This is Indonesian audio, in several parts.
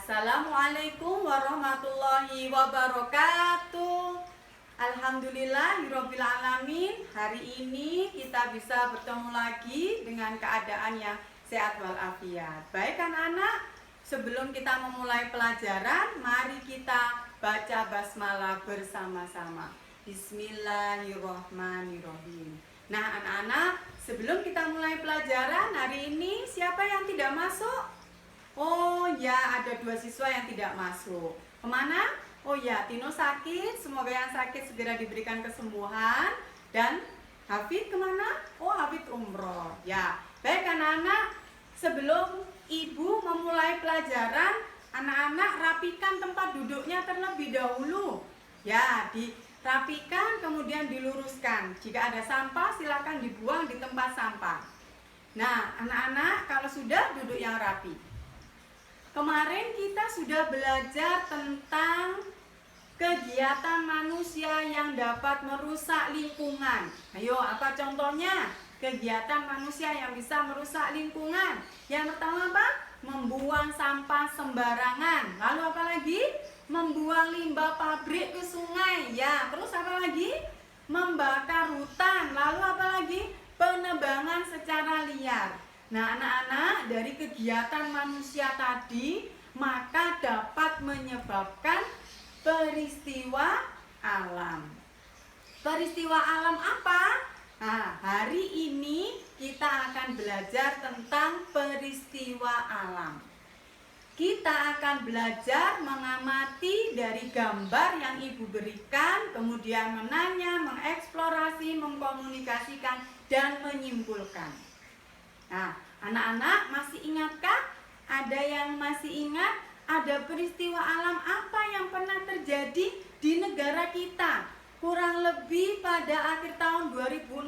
Assalamualaikum warahmatullahi wabarakatuh. Alhamdulillahirabbil alamin. Hari ini kita bisa bertemu lagi dengan keadaan yang sehat walafiat. Baik anak-anak, sebelum kita memulai pelajaran, mari kita baca basmalah bersama-sama. Bismillahirrahmanirrahim. Nah anak-anak, sebelum kita mulai pelajaran hari ini, siapa yang tidak masuk? Oh ya, ada 2 siswa yang tidak masuk. Kemana? Oh ya, Tino sakit. Semoga yang sakit segera diberikan kesembuhan. Dan Hafid kemana? Oh, Hafid umroh. Ya, baik anak-anak. Sebelum ibu memulai pelajaran, anak-anak rapikan tempat duduknya terlebih dahulu. Ya, dirapikan kemudian diluruskan. Jika ada sampah silakan dibuang di tempat sampah. Nah, anak-anak kalau sudah duduk yang rapi. Kemarin kita sudah belajar tentang kegiatan manusia yang dapat merusak lingkungan. Ayo, apa contohnya? Kegiatan manusia yang bisa merusak lingkungan. Yang pertama apa? Membuang sampah sembarangan. Lalu apa lagi? Membuang limbah pabrik ke sungai. Ya, terus apa lagi? Membakar hutan. Lalu apa lagi? Penebangan secara liar. Nah anak-anak, dari kegiatan manusia tadi maka dapat menyebabkan peristiwa alam. Peristiwa alam apa? Nah, hari ini kita akan belajar tentang peristiwa alam. Kita akan belajar mengamati dari gambar yang ibu berikan, kemudian menanya, mengeksplorasi, mengkomunikasikan, dan menyimpulkan. Nah, anak-anak masih ingatkah? Ada yang masih ingat ada peristiwa alam apa yang pernah terjadi di negara kita? Kurang lebih pada akhir tahun 2016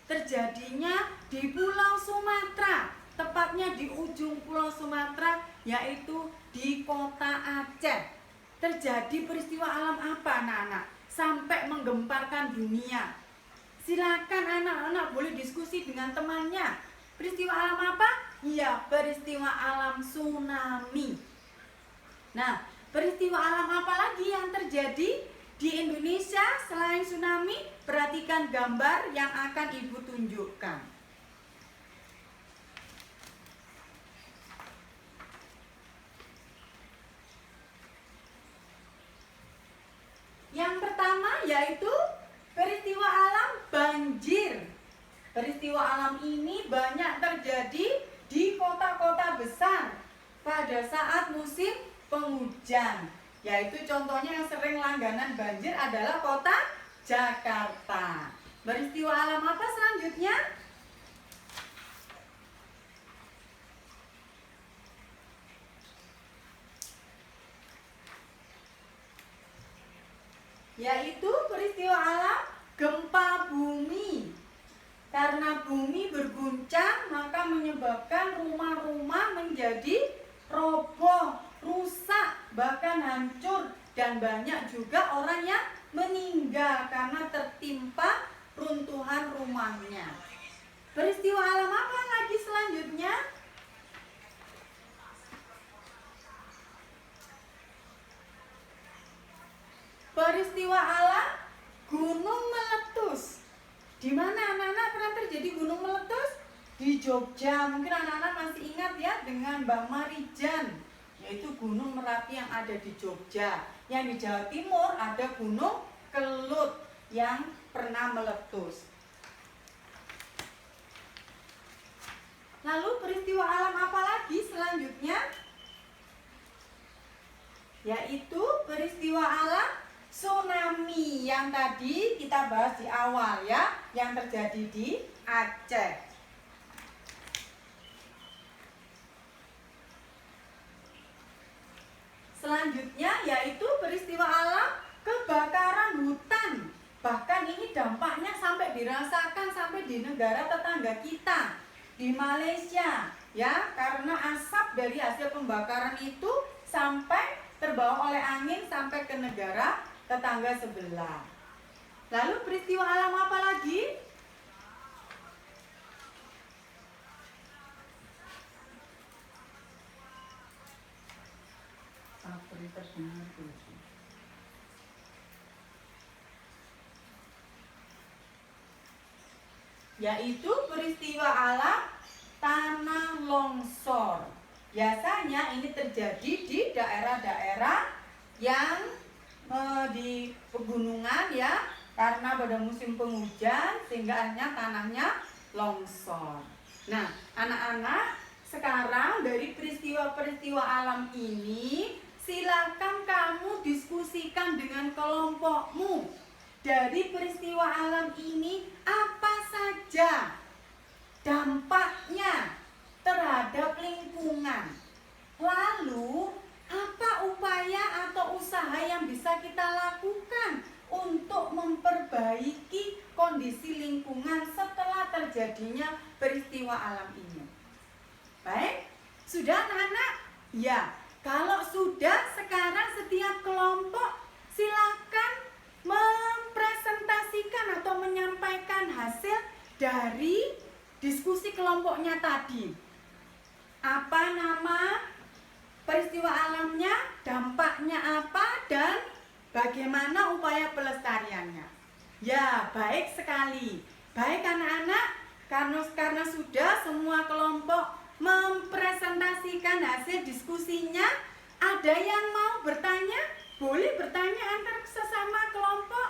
terjadinya di Pulau Sumatera, tepatnya di ujung Pulau Sumatera, yaitu di kota Aceh. Terjadi peristiwa alam apa anak-anak? Sampai menggemparkan dunia. Silakan anak-anak boleh diskusi dengan temannya. Peristiwa alam apa? Iya, peristiwa alam tsunami. Nah, peristiwa alam apa lagi yang terjadi di Indonesia selain tsunami? Perhatikan gambar yang akan ibu tunjukkan. Yang pertama yaitu peristiwa alam banjir. Peristiwa alam ini banyak terjadi di kota-kota besar pada saat musim penghujan. Yaitu contohnya yang sering langganan banjir adalah kota Jakarta. Peristiwa alam apa selanjutnya? Yaitu peristiwa alam gempa bumi. Karena bumi berguncang maka menyebabkan rumah-rumah menjadi roboh, rusak, bahkan hancur. Dan banyak juga orang yang meninggal karena tertimpa runtuhan rumahnya. Peristiwa alam apa lagi selanjutnya? Peristiwa alam gunung meletus. Di mana anak-anak pernah terjadi gunung meletus? Di Jogja. Mungkin anak-anak masih ingat ya dengan Mbak Marijan, yaitu Gunung Merapi yang ada di Jogja. Yang di Jawa Timur ada Gunung Kelut yang pernah meletus. Lalu peristiwa alam apa lagi selanjutnya? Yaitu peristiwa alam tsunami yang tadi kita bahas di awal ya, yang terjadi di Aceh. Selanjutnya yaitu peristiwa alam kebakaran hutan. Bahkan ini dampaknya sampai dirasakan sampai di negara tetangga kita, di Malaysia ya, karena asap dari hasil pembakaran itu sampai terbawa oleh angin sampai ke negara tetangga sebelah. Lalu peristiwa alam apa lagi? Yaitu peristiwa alam tanah longsor. Biasanya ini terjadi di daerah-daerah yang di pegunungan ya, karena pada musim penghujan sehingga akhirnya tanahnya longsor. Nah, anak-anak, sekarang dari peristiwa-peristiwa alam ini silakan kamu diskusikan dengan kelompokmu. Dari peristiwa alam ini apa saja dampaknya terhadap lingkungan? Lalu apa upaya atau usaha yang bisa kita lakukan untuk memperbaiki kondisi lingkungan setelah terjadinya peristiwa alam ini? Baik, sudah anak-anak? Ya, kalau sudah, sekarang setiap kelompok silakan mempresentasikan atau menyampaikan hasil dari diskusi kelompoknya tadi. Apa nama peristiwa alamnya, dampaknya apa, dan bagaimana upaya pelestariannya. Ya, baik sekali. Baik anak-anak, karena sudah semua kelompok mempresentasikan hasil diskusinya, ada yang mau bertanya? Boleh bertanya antar sesama kelompok,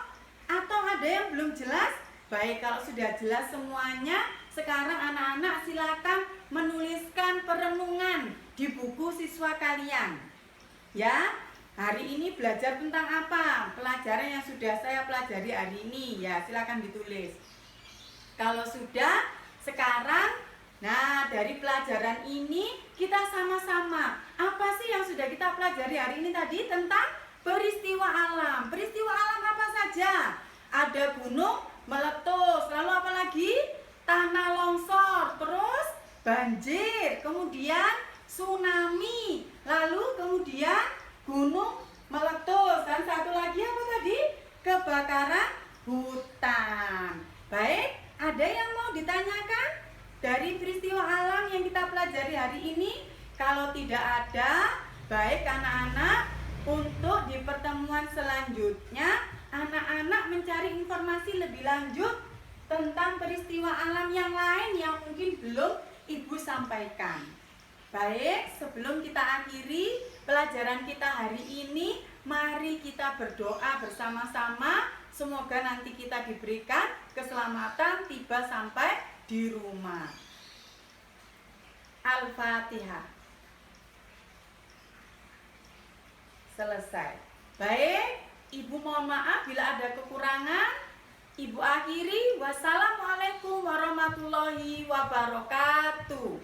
atau ada yang belum jelas? Baik, kalau sudah jelas semuanya, sekarang anak-anak silakan menuliskan perenungan di buku siswa kalian. Ya, hari ini belajar tentang apa? Pelajaran yang sudah saya pelajari hari ini, ya silakan ditulis. Kalau sudah, sekarang, nah dari pelajaran ini kita sama-sama, apa sih yang sudah kita pelajari hari ini tadi tentang peristiwa alam? Peristiwa alam apa saja? Ada gunung meletus, lalu apa lagi? Tanah longsor, terus banjir, kemudian tsunami, lalu kemudian gunung meletus, dan satu lagi apa tadi? Kebakaran hutan. Baik, ada yang mau ditanyakan dari peristiwa alam yang kita pelajari hari ini? Kalau tidak ada, baik anak-anak, untuk di pertemuan selanjutnya, anak-anak mencari informasi lebih lanjut tentang peristiwa alam yang lain yang mungkin belum Ibu sampaikan. Baik, sebelum kita akhiri pelajaran kita hari ini, mari kita berdoa bersama-sama. Semoga nanti kita diberikan keselamatan tiba sampai di rumah. Al-Fatihah. Selesai. Baik, Ibu mohon maaf bila ada kekurangan. Ibu akhiri, wassalamualaikum warahmatullahi wabarakatuh.